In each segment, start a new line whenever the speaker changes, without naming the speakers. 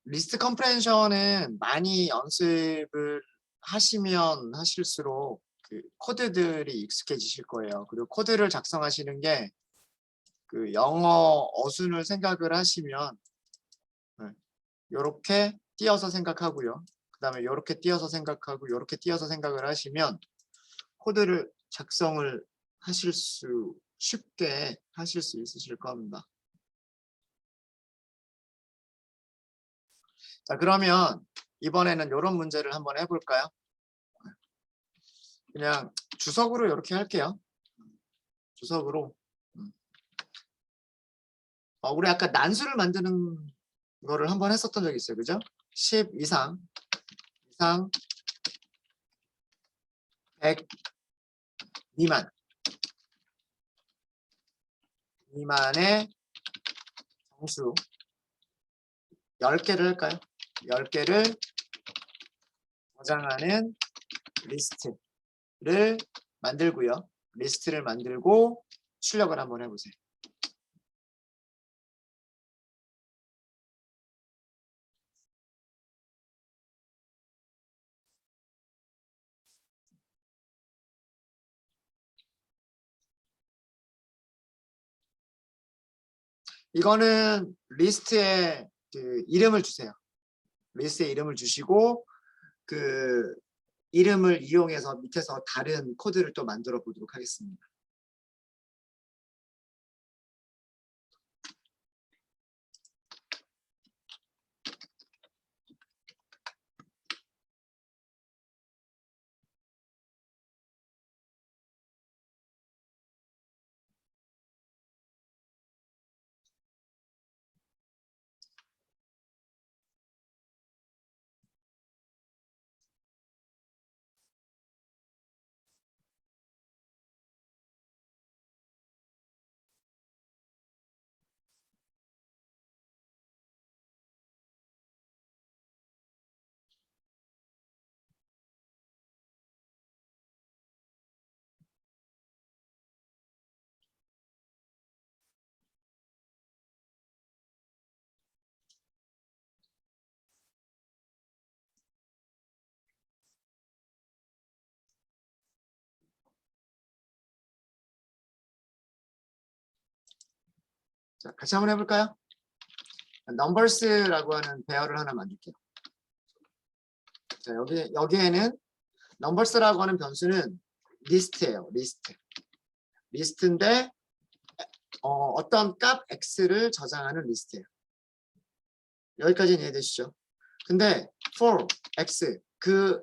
리스트 컴프레hen션은 많이 연습을 하시면 하실수록 그 코드들이 익숙해지실 거예요. 그리고 코드를 작성하시는 게 그 영어 어순을 생각을 하시면 요렇게 띄어서 생각하고요. 그 다음에 요렇게 띄어서 생각하고 요렇게 띄어서 생각을 하시면 코드를 작성을 쉽게 하실 수 있으실 겁니다. 자, 그러면 이번에는 이런 문제를 한번 해볼까요? 그냥 주석으로 이렇게 할게요. 주석으로. 우리 아까 난수를 만드는 거를 한번 했었던 적이 있어요. 그죠? 10 이상 100 미만의 정수 10개를 할까요? 10개를 저장하는 리스트를 만들고요. 리스트를 만들고 출력을 한번 해보세요. 이거는 리스트에 그 이름을 주세요. 리스트에 이름을 주시고 그 이름을 이용해서 밑에서 다른 코드를 또 만들어 보도록 하겠습니다. 자, 같이 한번 해볼까요? numbers라고 하는 배열을 하나 만들게요. 자, 여기에는 numbers라고 하는 변수는 리스트예요. 리스트인데 어떤 값 x를 저장하는 리스트예요. 여기까지는 이해되시죠? 근데 for x 그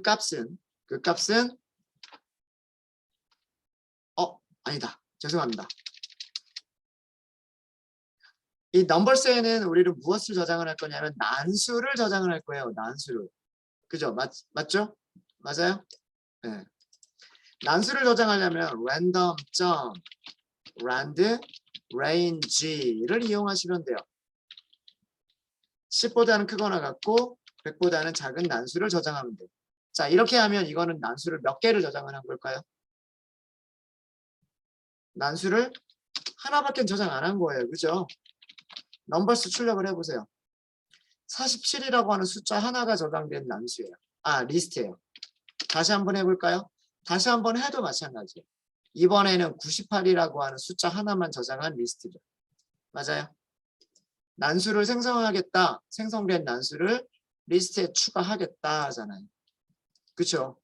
값은 아니다. 죄송합니다. 이 numbers에는 우리는 무엇을 저장을 할 거냐면 난수를 저장을 할 거예요. 난수를. 그죠? 맞죠? 맞아요? 네. 난수를 저장하려면 random.rand range를 이용하시면 돼요. 10보다는 크거나 같고 100보다는 작은 난수를 저장하면 돼요. 자, 이렇게 하면 이거는 난수를 몇 개를 저장을 한 걸까요? 난수를 하나밖에 저장 안 한 거예요. 그죠? 넘버스 출력을 해보세요. 47이라고 하는 숫자 하나가 저장된 난수예요. 리스트예요. 다시 한번 해볼까요? 다시 한번 해도 마찬가지예요. 이번에는 98이라고 하는 숫자 하나만 저장한 리스트죠. 맞아요? 난수를 생성하겠다. 생성된 난수를 리스트에 추가하겠다 하잖아요. 그렇죠?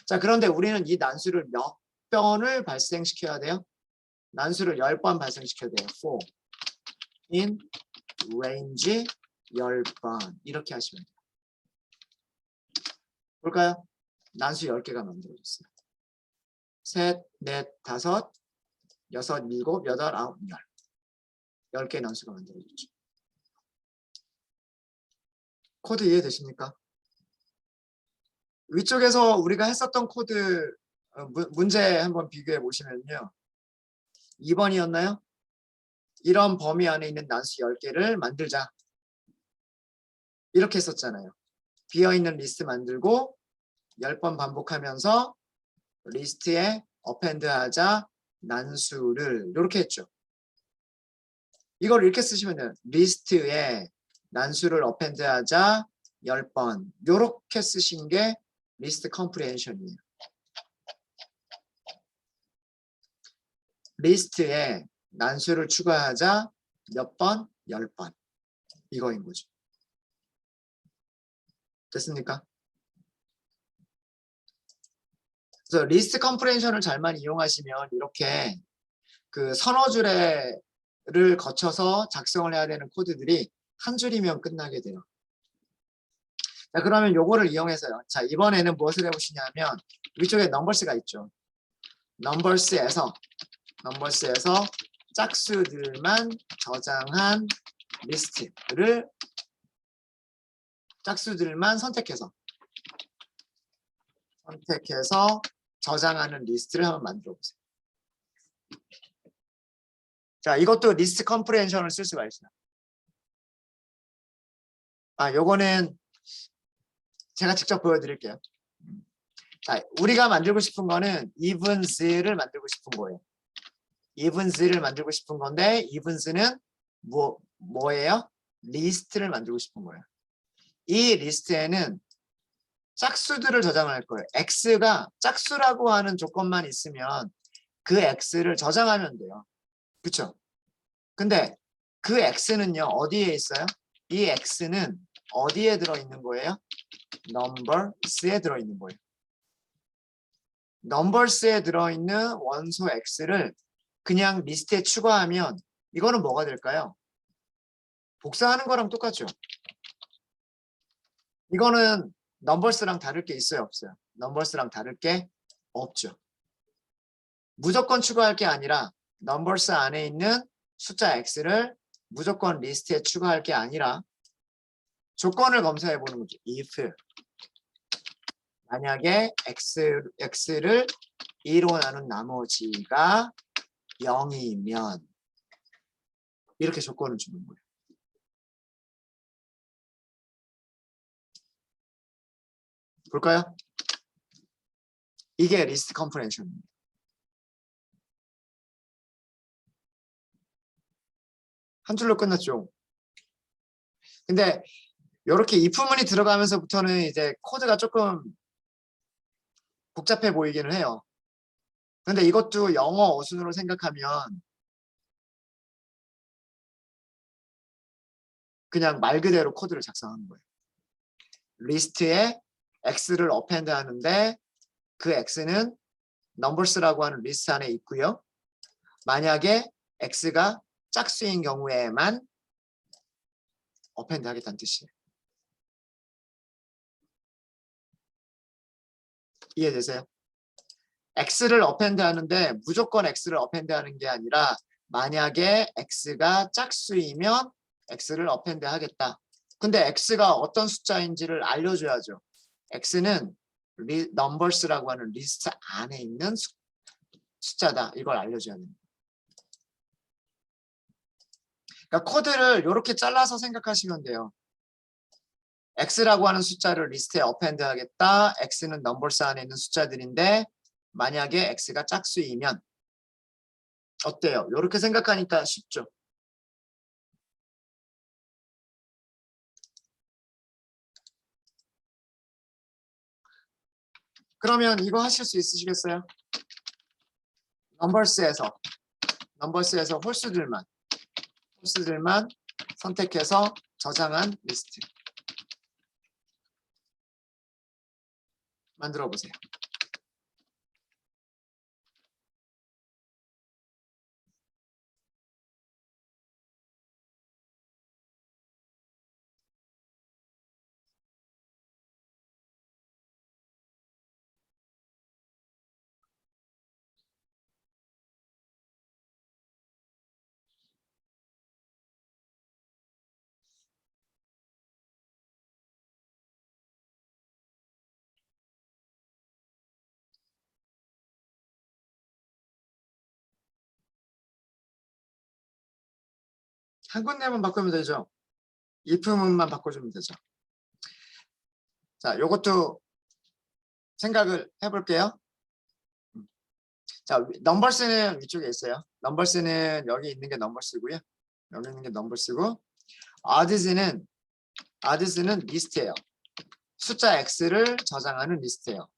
자, 그런데 우리는 이 난수를 몇 번을 발생시켜야 돼요? 난수를 10번 발생시켜야 돼요. for in range 10번 이렇게 하시면 돼요. 볼까요? 난수 10개가 만들어졌어요. 셋, 넷, 다섯, 여섯, 일곱, 여덟, 아홉, 10개 난수가 만들어졌죠. 코드 이해되십니까? 위쪽에서 우리가 했었던 코드 문제 한번 비교해 보시면요. 2번이었나요? 이런 범위 안에 있는 난수 10개를 만들자. 이렇게 했었잖아요. 비어있는 리스트 만들고 10번 반복하면서 리스트에 append 하자 난수를 이렇게 했죠. 이걸 이렇게 쓰시면 돼요. 리스트에 난수를 어펜드하자 10번. 요렇게 쓰신 게 리스트 컴프리헨션이에요. 리스트에 난수를 추가하자 몇 번? 10번. 이거인 거죠. 됐습니까? 그래서 리스트 컴프레hension을 잘만 이용하시면 이렇게 그 서너 줄을 거쳐서 작성을 해야 되는 코드들이 한 줄이면 끝나게 돼요. 자, 그러면 요거를 이용해서요. 자, 이번에는 무엇을 해보시냐면 위쪽에 넘버스가 있죠. 넘버스에서 짝수들만 저장한 리스트를 짝수들만 선택해서 저장하는 리스트를 한번 만들어 보세요. 자, 이것도 리스트 컴프레hension을 쓸 수가 있어요. 요거는 제가 직접 보여드릴게요. 자, 우리가 만들고 싶은 거는 evens를 만들고 싶은 거예요. evens를 만들고 싶은 건데 evens는 뭐예요? 리스트를 만들고 싶은 거예요. 이 리스트에는 짝수들을 저장할 거예요. x가 짝수라고 하는 조건만 있으면 그 x를 저장하면 돼요. 그렇죠? 근데 그 x는요, 어디에 있어요? 이 x는 어디에 들어있는 거예요? numbers에 들어있는 거예요. numbers에 들어있는 원소 x를 그냥 리스트에 추가하면 이거는 뭐가 될까요? 복사하는 거랑 똑같죠? 이거는 넘버스랑 다를 게 있어요, 없어요? 넘버스랑 다를 게 없죠. 무조건 추가할 게 아니라 넘버스 안에 있는 숫자 x를 무조건 리스트에 추가할 게 아니라 조건을 검사해 보는 거죠. if 만약에 x를 2로 나눈 나머지가 0이면 이렇게 조건을 주는 거예요. 볼까요? 이게 리스트 컴프레hension입니다. 한 줄로 끝났죠. 근데 이렇게 if문이 들어가면서부터는 이제 코드가 조금 복잡해 보이기는 해요. 근데 이것도 영어 어순으로 생각하면 그냥 말 그대로 코드를 작성하는 거예요. 리스트에 x를 어펜드 하는데 그 x는 numbers라고 하는 리스트 안에 있고요. 만약에 x가 짝수인 경우에만 어펜드 하겠다는 뜻이에요. 이해되세요? x를 어펜드 하는데 무조건 x를 어펜드 하는 게 아니라 만약에 x가 짝수이면 x를 어펜드 하겠다. 근데 x가 어떤 숫자인지를 알려줘야죠. x는 numbers라고 하는 리스트 안에 있는 숫자다. 이걸 알려줘야 됩니다. 그러니까 코드를 이렇게 잘라서 생각하시면 돼요. x라고 하는 숫자를 리스트에 어펜드 하겠다. x는 numbers 안에 있는 숫자들인데 만약에 x가 짝수이면 어때요? 이렇게 생각하니까 쉽죠? 그러면 이거 하실 수 있으시겠어요? 넘버스에서 홀수들만 선택해서 저장한 리스트 만들어 보세요. 한 군데만 바꾸면 되죠. if문만 바꿔주면 되죠. 자, 요것도 생각을 해볼게요. 자, 넘버스는 위쪽에 있어요. 넘버스는 여기 있는 게 넘버스고요. 여기 있는 게 넘버스고, odds는 ads는 리스트예요. 숫자 x를 저장하는 리스트예요.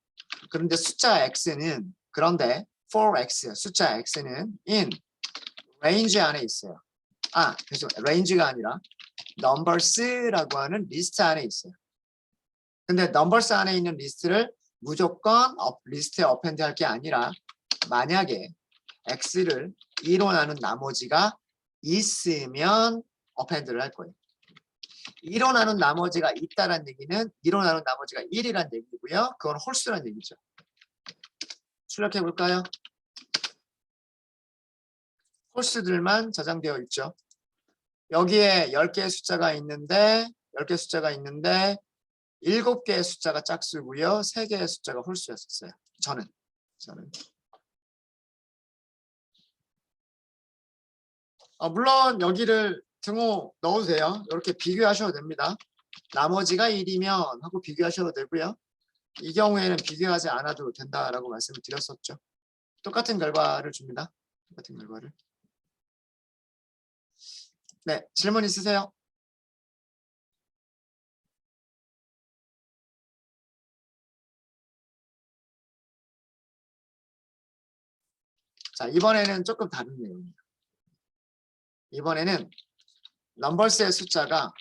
그런데 숫자 x는 그런데 for x 숫자 x는 in range 안에 있어요. 그래서 range가 아니라 numbers라고 하는 리스트 안에 있어요. 근데 numbers 안에 있는 리스트를 무조건 리스트에 append 할 게 아니라 만약에 x를 2로 나눈 나머지가 있으면 append를 할 거예요. 2로 나눈 나머지가 있다는 얘기는 2로 나눈 나머지가 1이란 얘기고요. 그건 홀수란 얘기죠. 출력해 볼까요? 홀수들만 저장되어 있죠. 여기에 10개의 숫자가 있는데 10개 숫자가 있는데 7개의 숫자가 짝수고요. 3개의 숫자가 홀수였었어요. 저는. 물론 여기를 등호 넣어도 돼요. 이렇게 비교하셔도 됩니다. 나머지가 1이면 하고 비교하셔도 되고요. 이 경우에는 비교하지 않아도 된다라고 말씀을 드렸었죠. 똑같은 결과를 줍니다. 똑같은 결과를. 네, 질문 있으세요? 자, 이번에는 조금 다른 내용이에요. 이번에는 넘버스의 숫자가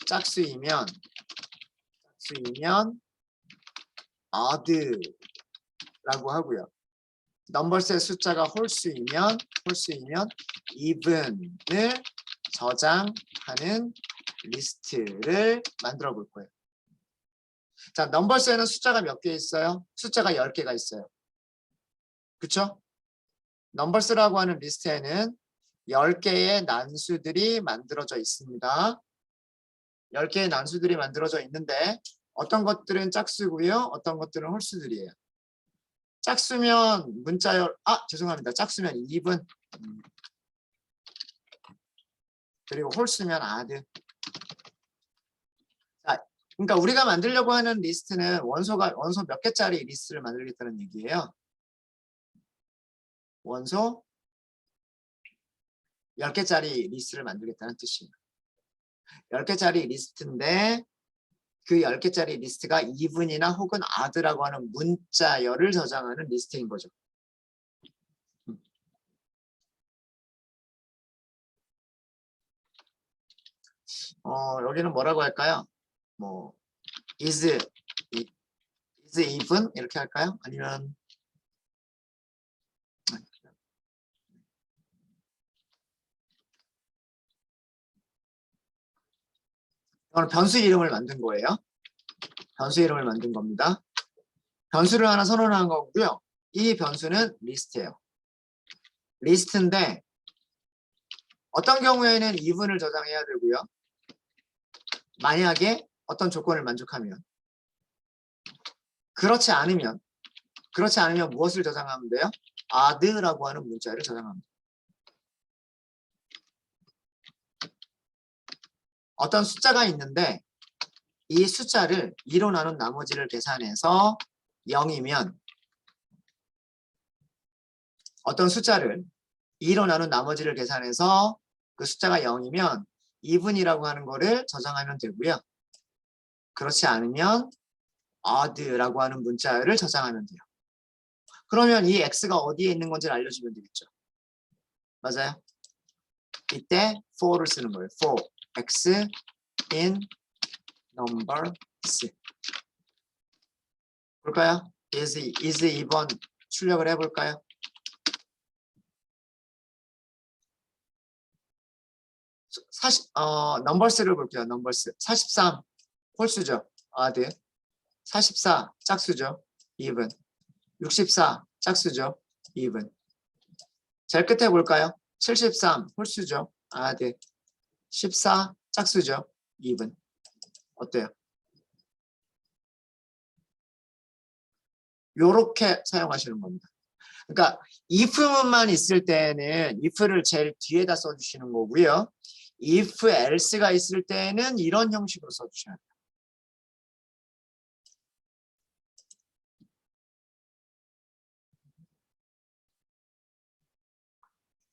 짝수이면 odd라고 하고요. 넘버스의 숫자가 홀수이면 even을 저장하는 리스트를 만들어 볼 거예요. 자, 넘버스에는 숫자가 몇 개 있어요? 숫자가 10개가 있어요. 그쵸? 넘버스라고 하는 리스트에는 10개의 난수들이 만들어져 있습니다. 10개의 난수들이 만들어져 있는데 어떤 것들은 짝수고요. 어떤 것들은 홀수들이에요. 짝수면 문자열, 죄송합니다. 짝수면 even, 그리고 홀수면 odd. 자, 그러니까 우리가 만들려고 하는 리스트는 원소 몇 개짜리 리스트를 만들겠다는 얘기예요. 원소 10개짜리 리스트를 만들겠다는 뜻이에요. 10개짜리 리스트인데 그 10개짜리 리스트가 even이나 혹은 odd라고 하는 문자열을 저장하는 리스트인 거죠. 여기는 뭐라고 할까요? 뭐 is even 이렇게 할까요? 아니면 이거는 변수 이름을 만든 거예요. 변수 이름을 만든 겁니다. 변수를 하나 선언한 거고요. 이 변수는 리스트예요. 리스트인데 어떤 경우에는 even을 저장해야 되고요. 만약에 어떤 조건을 만족하면 그렇지 않으면 무엇을 저장하면 돼요? odd라고 하는 문자를 저장합니다. 어떤 숫자가 있는데 이 숫자를 2로 나눈 나머지를 계산해서 0이면 어떤 숫자를 2로 나눈 나머지를 계산해서 그 숫자가 0이면 even이라고 하는 거를 저장하면 되고요. 그렇지 않으면 odd라고 하는 문자를 저장하면 돼요. 그러면 이 x가 어디에 있는 건지 알려주면 되겠죠. 맞아요? 이때 for를 쓰는 거예요. for x in numbers. 볼까요? is 2번 출력을 해볼까요? 넘버스를 볼게요. 넘버스 43 홀수죠. odd. 44 짝수죠. even. 64 짝수죠. even. 제일 끝에 볼까요? 73 홀수죠. odd. 14 짝수죠. even. 어때요? 요렇게 사용하시는 겁니다. 그러니까 if만 있을 때는 if를 제일 뒤에다 써주시는 거고요. if else가 있을 때는 이런 형식으로 써주셔야 돼요.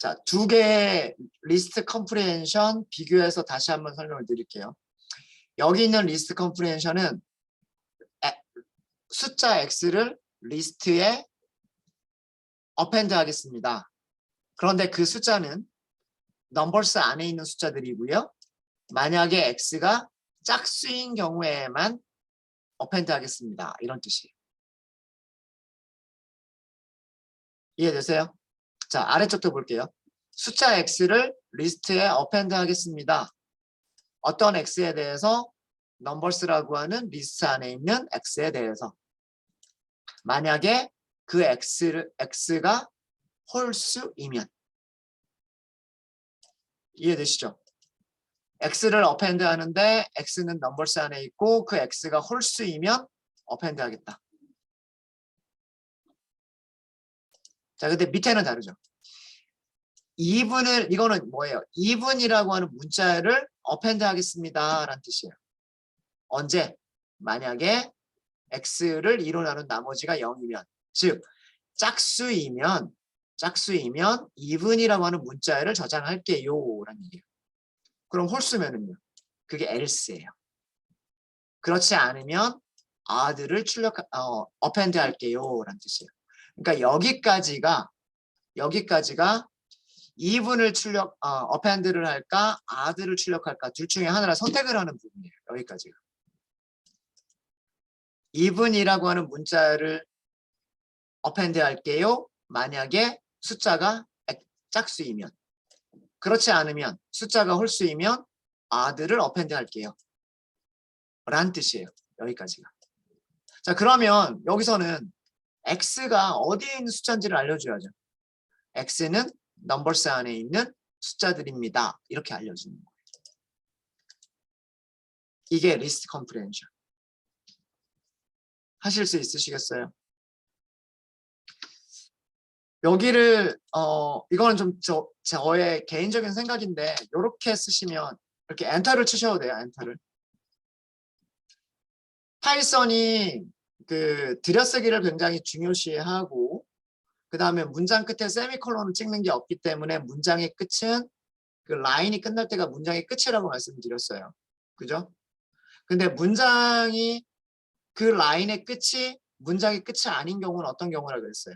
자, 두 개의 리스트 컴프리헨션 비교해서 다시 한번 설명을 드릴게요. 여기 있는 리스트 컴프리헨션은 숫자 x를 리스트에 어펜드 하겠습니다. 그런데 그 숫자는 넘버스 안에 있는 숫자들이고요. 만약에 x가 짝수인 경우에만 어펜드 하겠습니다. 이런 뜻이에요. 이해되세요? 자, 아래쪽도 볼게요. 숫자 x를 리스트에 어펜드 하겠습니다. 어떤 x에 대해서? 넘버스라고 하는 리스트 안에 있는 x에 대해서. 만약에 그 x가 홀수이면. 이해되시죠? x를 어펜드 하는데 x는 넘버스 안에 있고 그 x가 홀수이면 어펜드 하겠다. 자, 근데 밑에는 다르죠. 이거는 뭐예요? even이라고 하는 문자를 어펜드 하겠습니다. 라는 뜻이에요. 언제? 만약에 x를 2로 나눈 나머지가 0이면, 즉 짝수이면 even이라고 하는 문자를 저장할게요. 라는 얘기예요. 그럼 홀수면은요? 그게 else예요. 그렇지 않으면 odd를 어펜드 할게요. 라는 뜻이에요. 그러니까 여기까지가 even을 어펜드를 할까, odd를 출력할까 둘 중에 하나를 선택을 하는 부분이에요. 여기까지가. even이라고 하는 문자를 어펜드 할게요. 만약에 숫자가 짝수이면. 그렇지 않으면 숫자가 홀수이면 odd를 어펜드 할게요. 라는 뜻이에요. 여기까지가. 자, 그러면 여기서는 x가 어디에 있는 숫자인지를 알려줘야죠. x는 넘버스 안에 있는 숫자들입니다. 이렇게 알려주는 거예요. 이게 리스트 컴프리헨션. 하실 수 있으시겠어요? 여기를 이거는 좀 저의 개인적인 생각인데 이렇게 쓰시면 이렇게 엔터를 치셔도 돼요. 엔터를. 파이썬이 그 들여쓰기를 굉장히 중요시하고 그 다음에 문장 끝에 세미콜론을 찍는 게 없기 때문에 문장의 끝은 그 라인이 끝날 때가 문장의 끝이라고 말씀드렸어요. 그죠? 근데 문장이 그 라인의 끝이 문장의 끝이 아닌 경우는 어떤 경우라 그랬어요?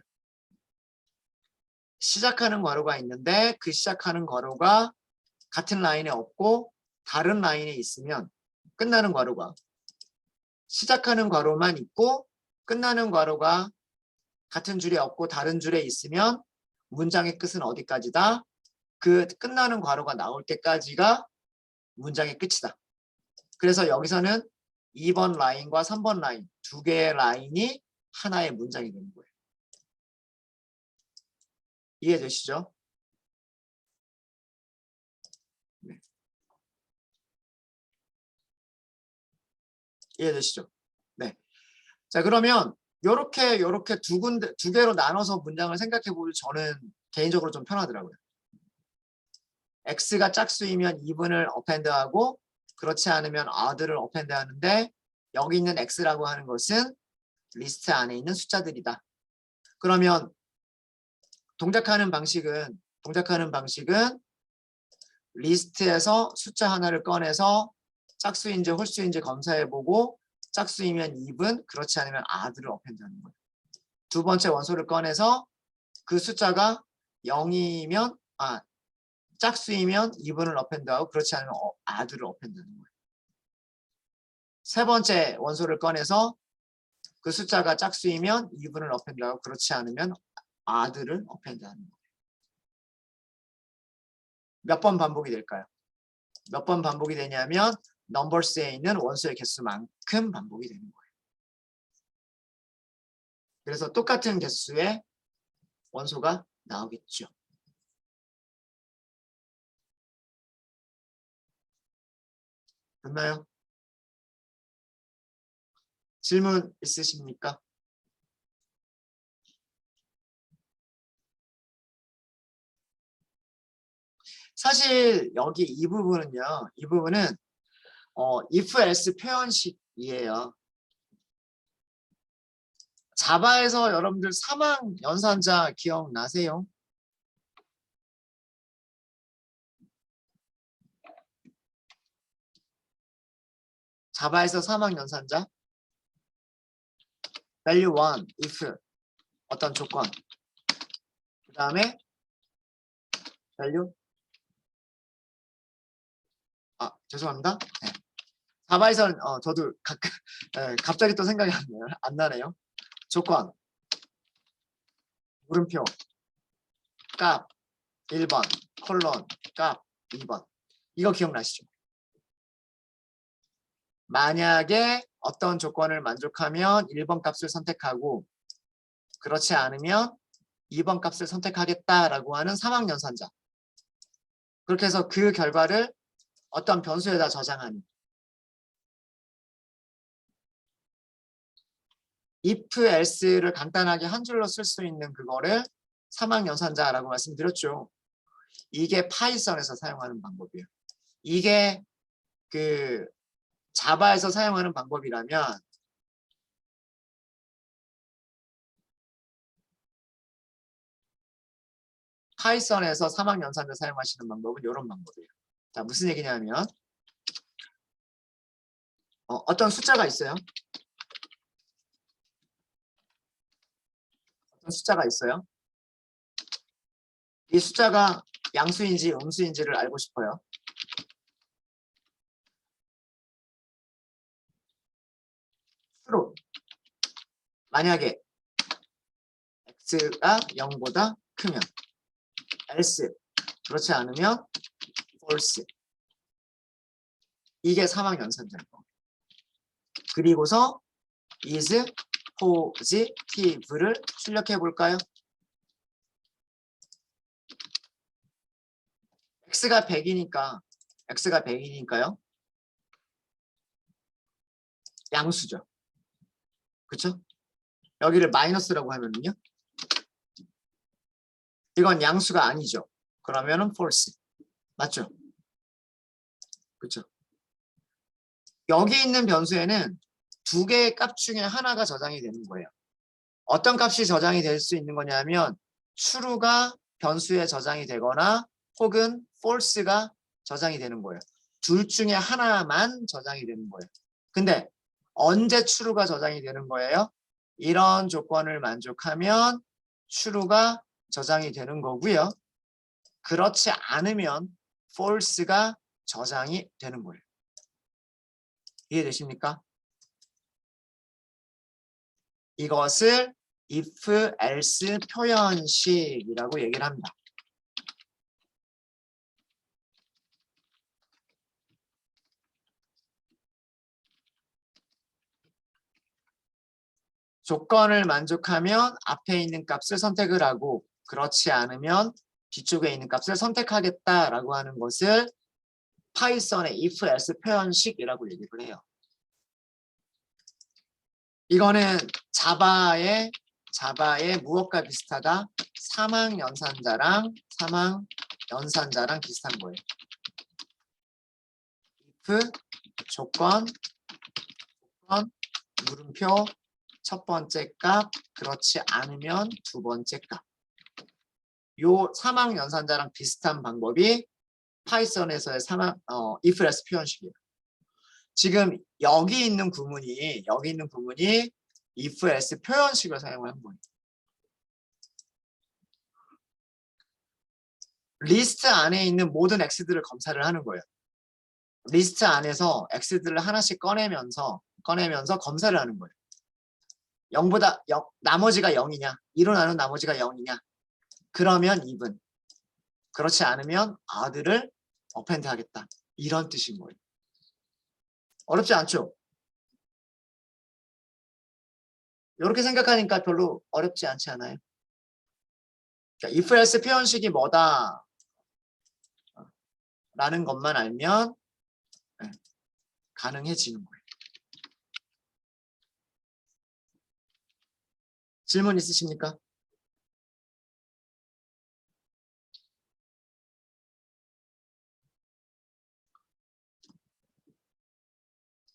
시작하는 괄호가 있는데 그 시작하는 괄호가 같은 라인에 없고 다른 라인에 있으면 끝나는 괄호가 시작하는 괄호만 있고 끝나는 괄호가 같은 줄에 없고 다른 줄에 있으면 문장의 끝은 어디까지다? 그 끝나는 괄호가 나올 때까지가 문장의 끝이다. 그래서 여기서는 2번 라인과 3번 라인 두 개의 라인이 하나의 문장이 되는 거예요. 이해되시죠? 네. 이해되시죠? 네. 자, 그러면 요렇게 두 개로 나눠서 문장을 생각해 보면 저는 개인적으로 좀 편하더라고요. x가 짝수이면 even을 어펜드하고 그렇지 않으면 odd를 어펜드 하는데 여기 있는 x라고 하는 것은 리스트 안에 있는 숫자들이다. 그러면 동작하는 방식은 리스트에서 숫자 하나를 꺼내서 짝수인지 홀수인지 검사해보고 짝수이면 even, 그렇지 않으면 odd를 어펜드하는 거예요. 두 번째 원소를 꺼내서 그 숫자가 0이면 짝수이면 even을 어펜드하고 그렇지 않으면 odd를 어펜드하는 거예요. 세 번째 원소를 꺼내서 그 숫자가 짝수이면 even을 어펜드하고 그렇지 않으면 odd를 어펜드하는 거예요. 몇 번 반복이 될까요? 몇 번 반복이 되냐면 넘버스에 있는 원소의 개수만큼 반복이 되는 거예요. 그래서 똑같은 개수의 원소가 나오겠죠. 됐나요? 질문 있으십니까? 사실 여기 이 부분은 if else 표현식이에요. 자바에서 여러분들 사망 연산자 기억나세요? 자바에서 사막 연산자 value 1 if 어떤 조건 그 다음에 value 죄송합니다. 네. 자바에서는 저도 갑자기 또 생각이 안 나네요. 조건 물음표 값 1번 콜론 값 2번 이거 기억나시죠? 만약에 어떤 조건을 만족하면 1번 값을 선택하고 그렇지 않으면 2번 값을 선택하겠다라고 하는 사막 연산자. 그렇게 해서 그 결과를 어떤 변수에다 저장하는 if, else를 간단하게 한 줄로 쓸 수 있는 그거를 사막 연산자라고 말씀드렸죠. 이게 파이썬에서 사용하는 방법이에요. 이게 그 자바에서 사용하는 방법이라면 파이썬에서 사막 연산자 사용하시는 방법은 이런 방법이에요. 자, 무슨 얘기냐면 어떤 숫자가 있어요. 어떤 숫자가 있어요. 이 숫자가 양수인지 음수인지를 알고 싶어요. 수로 만약에 x가 0보다 크면 else 그렇지 않으면 false 이게 사막 연산자예요. 그리고서 is positive를 출력해 볼까요? x가 100이니까요. 양수죠. 그렇죠? 여기를 마이너스라고 하면은요. 이건 양수가 아니죠. 그러면은 false. 맞죠? 그렇죠? 여기 있는 변수에는 두 개의 값 중에 하나가 저장이 되는 거예요. 어떤 값이 저장이 될 수 있는 거냐면 true가 변수에 저장이 되거나 혹은 false가 저장이 되는 거예요. 둘 중에 하나만 저장이 되는 거예요. 근데 언제 true가 저장이 되는 거예요? 이런 조건을 만족하면 true가 저장이 되는 거고요. 그렇지 않으면 false가 저장이 되는 거예요. 이해되십니까? 이것을 if, else 표현식이라고 얘기를 합니다. 조건을 만족하면 앞에 있는 값을 선택을 하고 그렇지 않으면 뒤쪽에 있는 값을 선택하겠다라고 하는 것을 파이썬의 if, else 표현식이라고 얘기를 해요. 이거는 자바의 무엇과 비슷하다? 사막 연산자랑 비슷한 거예요. if 조건 물음표 첫 번째 값 그렇지 않으면 두 번째 값. 요 사막 연산자랑 비슷한 방법이 파이썬에서의 if else 표현식이에요. 지금 여기 있는 구문이 if else 표현식을 사용하는 거예요. 리스트 안에 있는 모든 x들을 검사를 하는 거예요. 리스트 안에서 x들을 하나씩 꺼내면서 검사를 하는 거예요. 0보다 나머지가 0이냐? 2로 나눈 나머지가 0이냐? 그러면 even. 그렇지 않으면 other를 append 하겠다. 이런 뜻인 거예요. 어렵지 않죠? 이렇게 생각하니까 별로 어렵지 않지 않아요? 그러니까 if else 표현식이 뭐다 라는 것만 알면 가능해지는 거예요. 질문 있으십니까?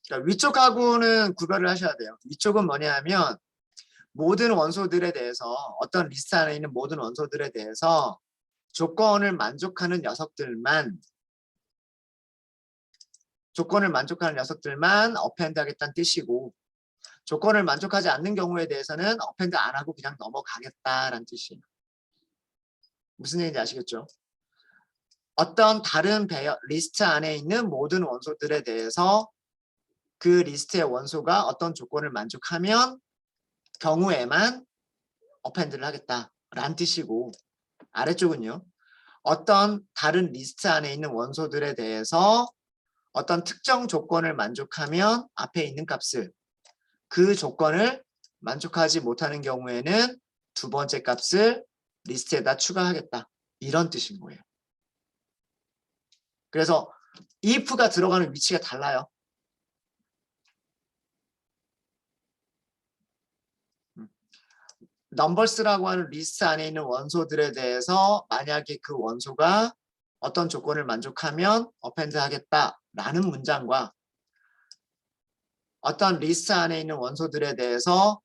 그러니까 위쪽하고는 구별을 하셔야 돼요. 위쪽은 뭐냐면 모든 원소들에 대해서 어떤 리스트 안에 있는 모든 원소들에 대해서 조건을 만족하는 녀석들만 조건을 만족하는 녀석들만 어펜드 하겠다는 뜻이고 조건을 만족하지 않는 경우에 대해서는 어펜드 안 하고 그냥 넘어가겠다라는 뜻이에요. 무슨 얘기인지 아시겠죠? 어떤 다른 리스트 안에 있는 모든 원소들에 대해서 그 리스트의 원소가 어떤 조건을 만족하면 경우에만 어펜드를 하겠다라는 뜻이고 아래쪽은요. 어떤 다른 리스트 안에 있는 원소들에 대해서 어떤 특정 조건을 만족하면 앞에 있는 값을 그 조건을 만족하지 못하는 경우에는 두 번째 값을 리스트에다 추가하겠다. 이런 뜻인 거예요. 그래서 if가 들어가는 위치가 달라요. 넘버스라고 하는 리스트 안에 있는 원소들에 대해서 만약에 그 원소가 어떤 조건을 만족하면 어펜드 하겠다라는 문장과 어떤 리스트 안에 있는 원소들에 대해서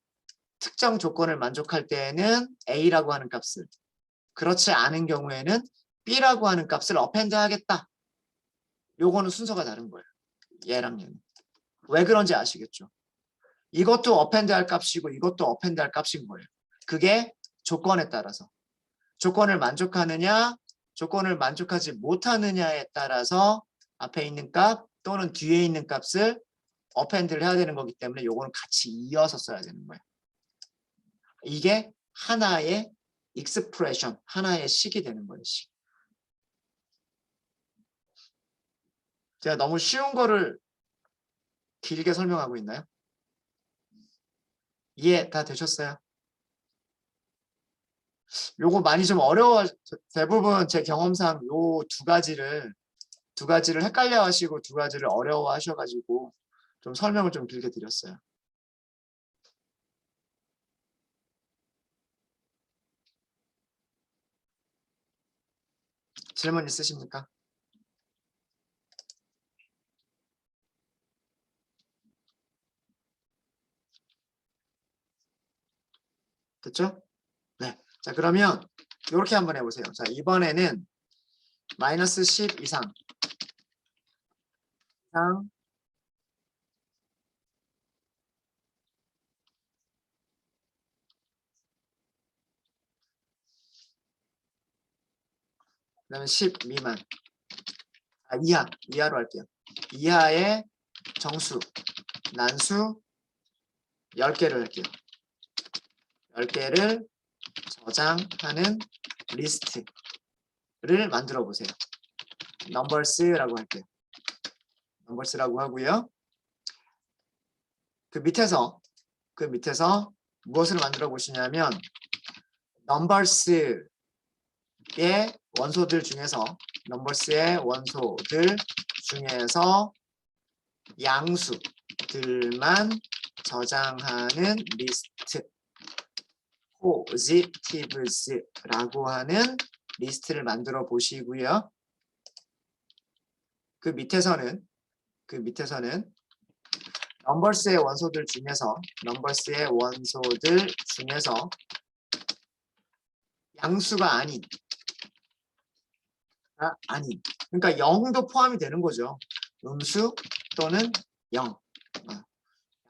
특정 조건을 만족할 때에는 A라고 하는 값을 그렇지 않은 경우에는 B라고 하는 값을 어펜드 하겠다. 요거는 순서가 다른 거예요. 얘랑 얘는. 왜 그런지 아시겠죠? 이것도 어펜드 할 값이고 이것도 어펜드 할 값인 거예요. 그게 조건에 따라서. 조건을 만족하느냐, 조건을 만족하지 못하느냐에 따라서 앞에 있는 값 또는 뒤에 있는 값을 어펜드를 해야 되는 거기 때문에 요거는 같이 이어서 써야 되는 거예요. 이게 하나의 익스프레션, 하나의 식이 되는 거예요. 식. 제가 너무 쉬운 거를 길게 설명하고 있나요? 이해 다 되셨어요? 요거 많이 좀 어려워, 대부분 제 경험상 요 두 가지를 헷갈려 하시고 두 가지를 어려워 하셔가지고 좀 설명을 좀 길게 드렸어요. 질문 있으십니까? 됐죠? 네. 자, 그러면 이렇게 한번 해보세요. 자, 이번에는 마이너스 10 이상 그다음에 10 미만 이하로 할게요. 이하의 정수, 난수 10개를 할게요. 10개를 저장하는 리스트를 만들어 보세요. 넘버스라고 할게요. 넘버스라고 하고요. 그 밑에서 무엇을 만들어 보시냐면 넘버스의 원소들 중에서 양수들만 저장하는 리스트 positives라고 하는 리스트를 만들어 보시고요. 그 밑에서는 넘버스의 원소들 중에서 양수가 아닌 그러니까 0도 포함이 되는 거죠. 음수 또는 0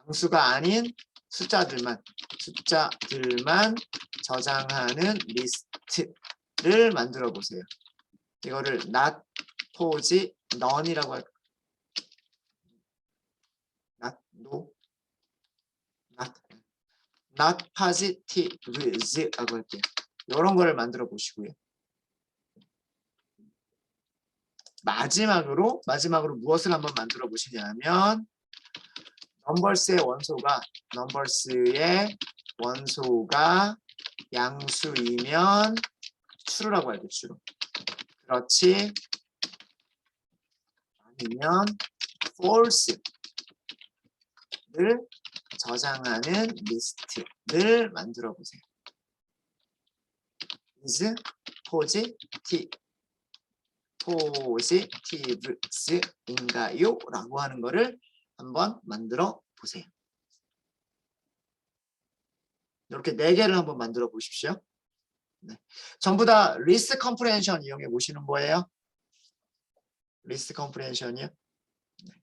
양수가 아닌 숫자들만 저장하는 리스트를 만들어 보세요. 이거를 not pos none이라고 할까요? not positives라고 할게요. 이런 거를 만들어 보시고요. 마지막으로 무엇을 한번 만들어 보시냐면 넘버스의 원소가 양수이면 true라고 할게요. true. 그렇지 아니면 false를 저장하는 리스트를 만들어 보세요. is positives인가요? 라고 하는 거를 한번 만들어 보세요. 이렇게 4개를 한번 만들어 보십시오. 네. 전부 다 리스트 컴프레hen션 이용해 보시는 거예요. 리스트 컴프레hen션이요. 네.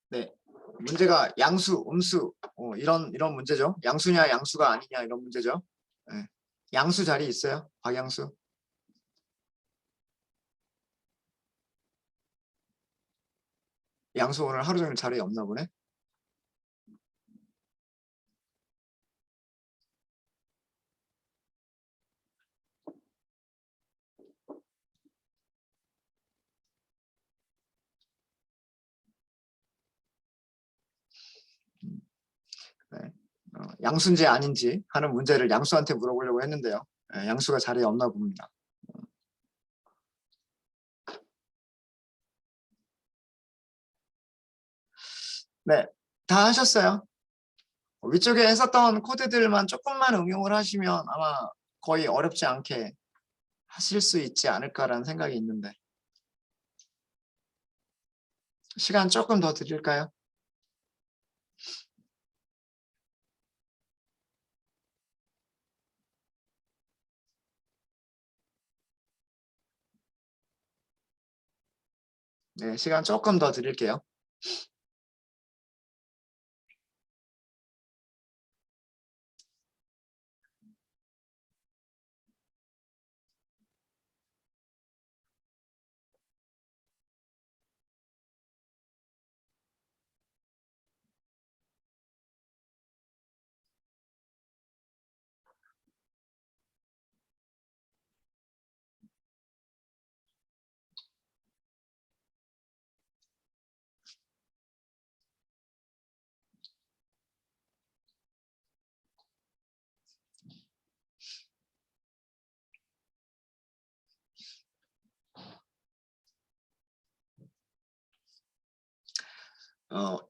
네. 문제가 양수, 음수 이런 문제죠. 양수냐 양수가 아니냐 이런 문제죠. 네. 양수 자리 있어요? 박양수? 양수 오늘 하루 종일 자리에 없나 보네. 네. 양수인지 아닌지 하는 문제를 양수한테 물어보려고 했는데요. 네, 양수가 자리에 없나 봅니다. 네, 다 하셨어요. 위쪽에 했었던 코드들만 조금만 응용을 하시면 아마 거의 어렵지 않게 하실 수 있지 않을까라는 생각이 있는데 시간 조금 더 드릴까요? 네, 시간 조금 더 드릴게요.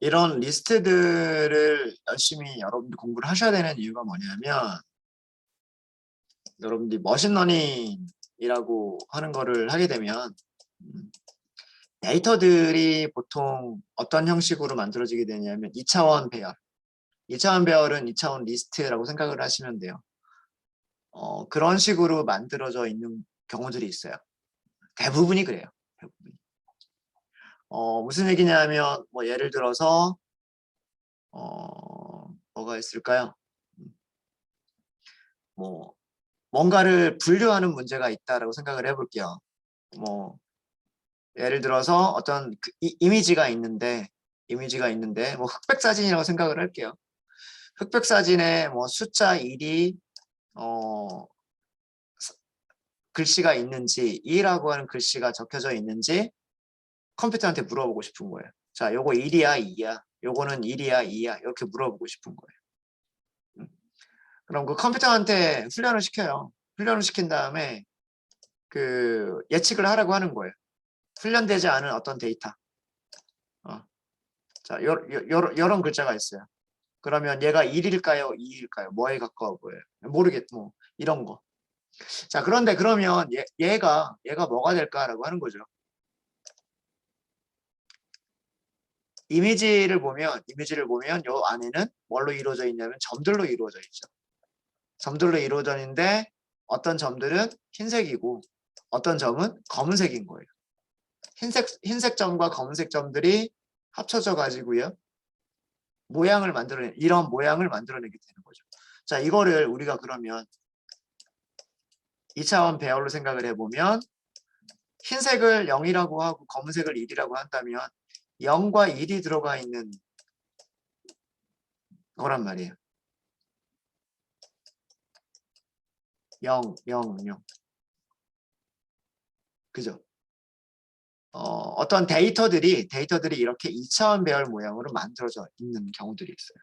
이런 리스트들을 열심히 여러분들 공부를 하셔야 되는 이유가 뭐냐면 여러분들이 머신러닝이라고 하는 거를 하게 되면 데이터들이 보통 어떤 형식으로 만들어지게 되냐면 2차원 배열 2차원 배열은 2차원 리스트라고 생각을 하시면 돼요. 그런 식으로 만들어져 있는 경우들이 있어요. 대부분이 그래요. 대부분이. 무슨 얘기냐면 뭐 예를 들어서 뭐가 있을까요? 뭐 뭔가를 분류하는 문제가 있다라고 생각을 해볼게요. 뭐 예를 들어서 어떤 이미지가 있는데 뭐 흑백 사진이라고 생각을 할게요. 흑백 사진에 뭐 숫자 1이 글씨가 있는지 2라고 하는 글씨가 적혀져 있는지 컴퓨터한테 물어보고 싶은 거예요. 자, 요거 1이야 2야 요거는 1이야 2야 이렇게 물어보고 싶은 거예요. 그럼 그 컴퓨터한테 훈련을 시켜요. 훈련을 시킨 다음에 그 예측을 하라고 하는 거예요. 훈련되지 않은 어떤 데이터. 자, 요런 글자가 있어요. 그러면 얘가 1일까요? 2일까요? 뭐에 가까워 보여요? 모르겠, 뭐, 이런 거. 자, 그런데 그러면 얘가 뭐가 될까라고 하는 거죠. 이미지를 보면 요 안에는 뭘로 이루어져 있냐면 점들로 이루어져 있죠. 점들로 이루어져 있는데 어떤 점들은 흰색이고 어떤 점은 검은색인 거예요. 흰색 점과 검은색 점들이 합쳐져 가지고요. 이런 모양을 만들어내게 되는 거죠. 자, 이거를 우리가 그러면 2차원 배열로 생각을 해보면 흰색을 0이라고 하고 검은색을 1이라고 한다면 0과 1이 들어가 있는 거란 말이에요. 0, 0, 0. 그죠? 어떤 데이터들이 이렇게 2차원 배열 모양으로 만들어져 있는 경우들이 있어요.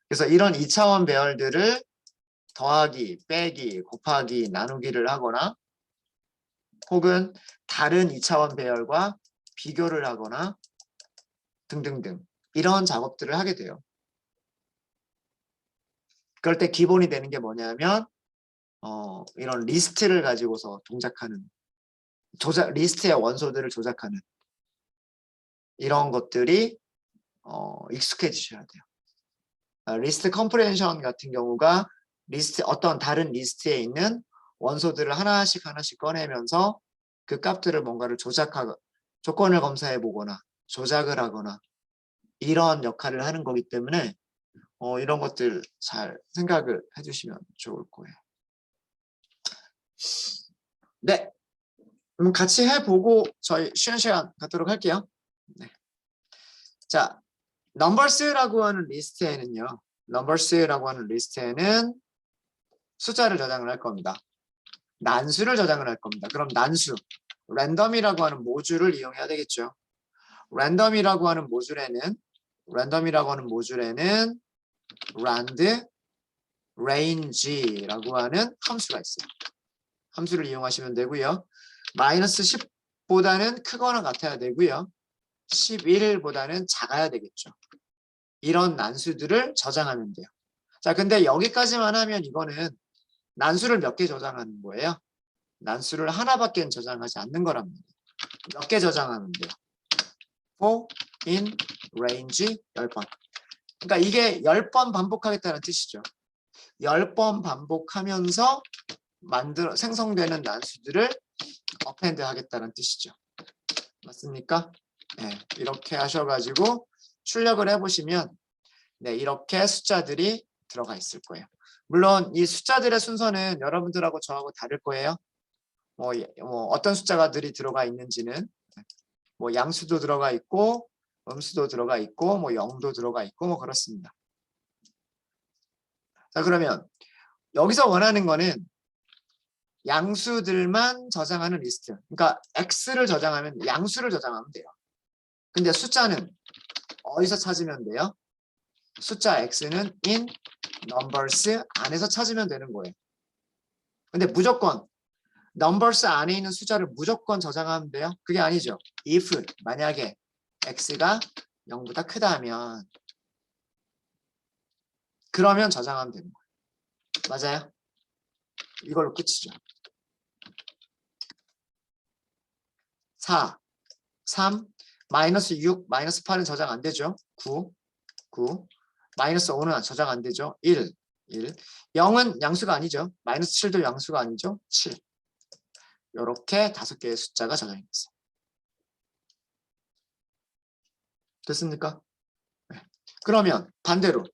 그래서 이런 2차원 배열들을 더하기, 빼기, 곱하기, 나누기를 하거나 혹은 다른 2차원 배열과 비교를 하거나 등등등 이런 작업들을 하게 돼요. 그럴 때 기본이 되는 게 뭐냐면 이런 리스트를 가지고서 동작하는 리스트의 원소들을 조작하는 이런 것들이 익숙해지셔야 돼요. 리스트 컴프레hen션 같은 경우가 어떤 다른 리스트에 있는 원소들을 하나씩 꺼내면서 그 값들을 뭔가를 조작하고 조건을 검사해 보거나 조작을 하거나 이런 역할을 하는 거기 때문에 이런 것들 잘 생각을 해주시면 좋을 거예요. 네, 그럼 같이 해보고 저희 쉬는 시간 갖도록 할게요. 네. 자, 넘버스라고 하는 리스트에는요. 넘버스라고 하는 리스트에는 숫자를 저장을 할 겁니다. 난수를 저장을 할 겁니다. 그럼 난수, 랜덤이라고 하는 모듈을 이용해야 되겠죠. 랜덤이라고 하는 모듈에는 rand range라고 하는 함수가 있어요. 함수를 이용하시면 되고요. 마이너스 10보다는 크거나 같아야 되고요. 11보다는 작아야 되겠죠. 이런 난수들을 저장하면 돼요. 자, 근데 여기까지만 하면 이거는 난수를 몇 개 저장하는 거예요. 난수를 하나밖에 저장하지 않는 거란 말이에요. 몇 개 저장하면 돼요. for in range 10번. 그러니까 이게 10번 반복하겠다는 뜻이죠. 10번 반복하면서 생성되는 난수들을 append 하겠다는 뜻이죠. 맞습니까? 네, 이렇게 하셔가지고 출력을 해보시면 네, 이렇게 숫자들이 들어가 있을 거예요. 물론 이 숫자들의 순서는 여러분들하고 저하고 다를 거예요. 뭐 어떤 숫자가들이 들어가 있는지는 뭐 양수도 들어가 있고 음수도 들어가 있고 뭐 0도 들어가 있고 뭐 그렇습니다. 자, 그러면 여기서 원하는 거는 양수들만 저장하는 리스트. 그러니까 x를 저장하면 양수를 저장하면 돼요. 근데 숫자는 어디서 찾으면 돼요? 숫자 x는 in numbers 안에서 찾으면 되는 거예요. 근데 무조건 numbers 안에 있는 숫자를 무조건 저장하면 돼요? 그게 아니죠. if 만약에 x가 0보다 크다면 그러면 저장하면 되는 거예요. 맞아요? 이걸로 끝이죠. 4, 3, 마이너스 6, 마이너스 8은 저장 안 되죠. 9, 마이너스 5는 저장 안 되죠. 1. 0은 양수가 아니죠. 마이너스 7도 양수가 아니죠. 7. 이렇게 5개의 숫자가 저장이 됐어요. 됐습니까? 네. 그러면 반대로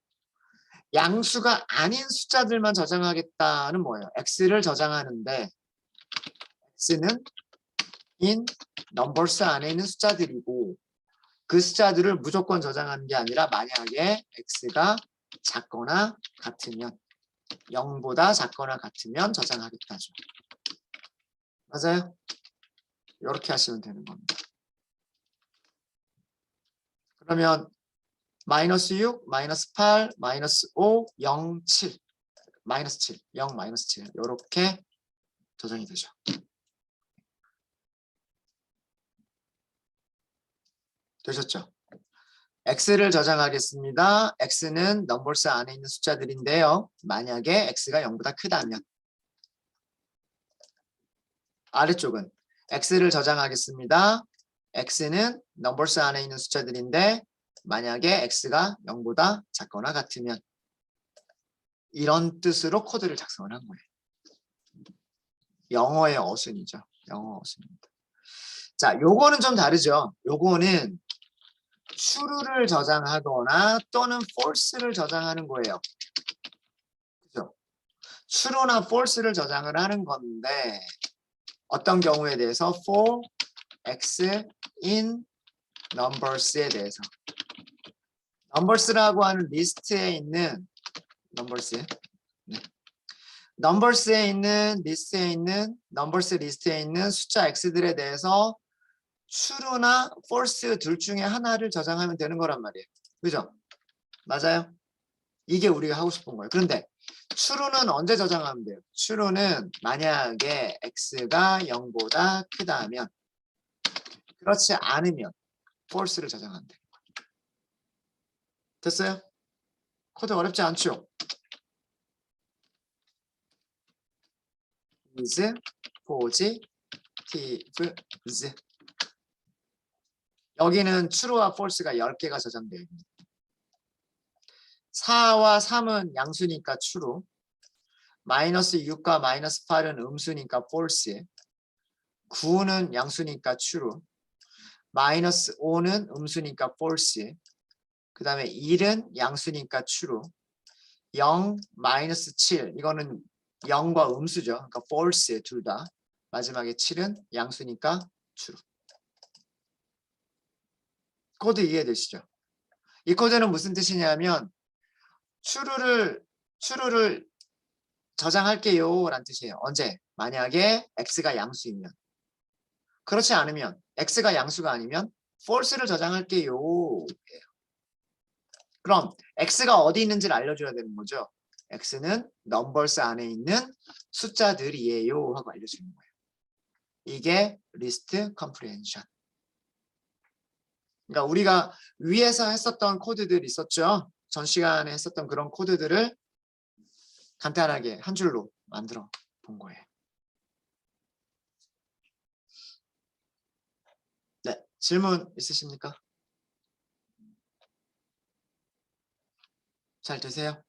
양수가 아닌 숫자들만 저장하겠다는 뭐예요? x를 저장하는데 x는 in numbers 안에 있는 숫자들이고 그 숫자들을 무조건 저장하는 게 아니라 만약에 x가 작거나 같으면 0보다 작거나 같으면 저장하겠다죠. 맞아요? 이렇게 하시면 되는 겁니다. 그러면 마이너스 6, 마이너스 8, 마이너스 5, 0, 7 마이너스 7, 0, 마이너스 7 이렇게 저장이 되죠. 되셨죠? x를 저장하겠습니다. x는 넘버스 안에 있는 숫자들인데요. 만약에 x가 0보다 크다면 아래쪽은 x를 저장하겠습니다. x는 넘버스 안에 있는 숫자들인데 만약에 x가 0보다 작거나 같으면 이런 뜻으로 코드를 작성을 한 거예요. 영어의 어순이죠. 영어 어순입니다. 자, 요거는 좀 다르죠. 요거는 true를 저장하거나 또는 false를 저장하는 거예요. 그죠? true나 false를 저장을 하는 건데 어떤 경우에 대해서 for x in numbers에 대해서 numbers라고 하는 리스트에 있는 numbers에 있는 numbers 리스트에 있는 숫자 x들에 대해서 true나 false 둘 중에 하나를 저장하면 되는 거란 말이에요. 그죠? 맞아요? 이게 우리가 하고 싶은 거예요. 그런데 true는 언제 저장하면 돼요? true는 만약에 x가 0보다 크다면, 그렇지 않으면 false를 저장하면 돼요. 됐어요? 코드 어렵지 않죠? is positives. 여기는 true와 false가 10개가 저장되어 있습니다. 4와 3은 양수니까 true, 마이너스 6과 마이너스 8은 음수니까 false, 9는 양수니까 true, 마이너스 5는 음수니까 false, 그 다음에 1은 양수니까 true, 0, 마이너스 7, 이거는 0과 음수죠. 그러니까 false 둘 다. 마지막에 7은 양수니까 true. 코드 이해되시죠? 이 코드는 무슨 뜻이냐면 true를 저장할게요 라는 뜻이에요. 언제? 만약에 x가 양수이면. 그렇지 않으면, x가 양수가 아니면 false를 저장할게요. 그럼 x가 어디 있는지를 알려줘야 되는 거죠. x는 numbers 안에 있는 숫자들이에요 하고 알려주는 거예요. 이게 list comprehension. 그러니까 우리가 위에서 했었던 코드들 있었죠. 전 시간에 했었던 그런 코드들을 간단하게 한 줄로 만들어 본 거예요. 네, 질문 있으십니까? 잘 되세요?